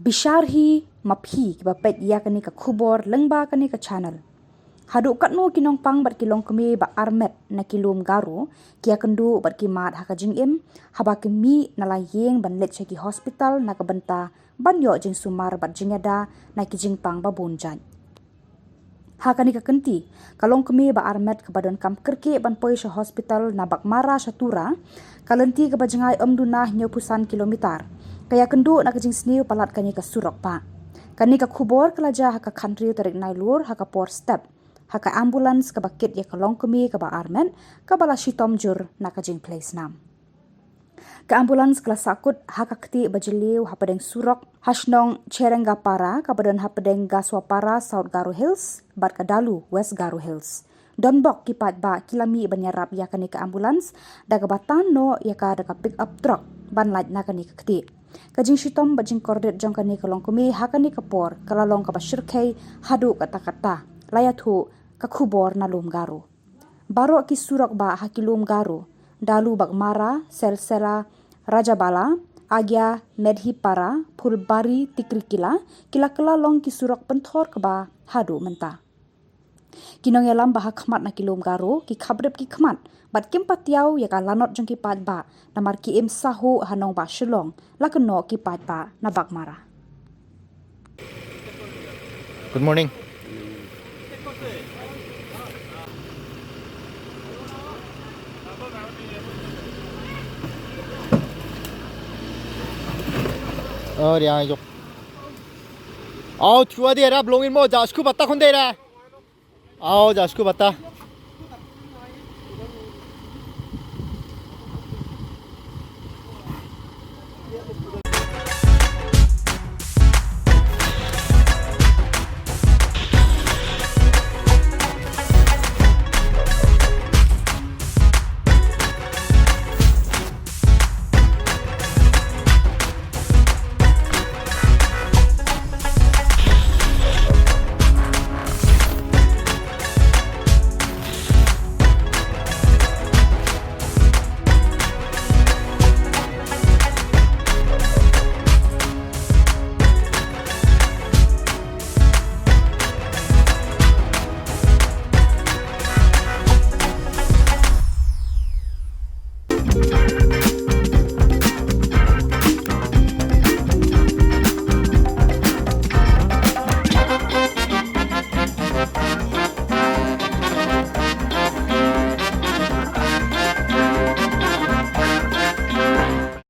Bishar hi maphi ba peit iakhynduh ka Khubor lyngba kani ka channel. Haduh katno ki Nongpang bat ki longkmie ba-armet na ki Lum Garo, iakhynduh bat ki mat haka jingim, haba Kmie na iing ban leit ki hospital na ka bynta, ban yo jingsumar bat jingiada na ki jingpang babun jait. Hakani ka kynti, ka longkmie ba-armet ka donkam kerke ban poi sa hospital na bak mara satura, kalenti ka bajengai omdunah 90 kilometer. Kaya kendu nak jing sniu palat kani ka surok pa. Kani ka Khubor kelaja haka country tarik nailur haka por step. Haka ambulans ka bakit ya ka longkmie ka ba-armet ka bala shitom jur nak jing place nam. Ka ambulans kala sakut haka keti bajeliu hapadeng surok hasnong cherengga para ka badan hapadeng gaswapara South Garo Hills bat ka dalu West Garo Hills. Don bok ki pat ba kilami banyarap ya kani ka ambulans daga batan no ya ka daga pick up truck ban light na kani ka keti. Kajing shitom bajing kordet jong kani ka longkmie hakani ka por kala long ka bashirkai haduh kata-kata layathu ka Khubor na Lum Garo. Baro ki surok ba haki Lum Garo dalu bak mara sel-sela rajabala agya medhi para pulbari tikrikila kila-kila long ki surok penthor ka ba haduh menta. Kinong yalam bah khmat na ki Lum Garo ki khabrep ki khmat bat kim patiau ya ka lanot jong ki pat ba namar ki im sahu hanong ba Shillong lakno ki pat ba na bak mara. Good morning. Đi ai dục. Chua đi ra blongin mo jasku batta khonde ra. Jasku batta.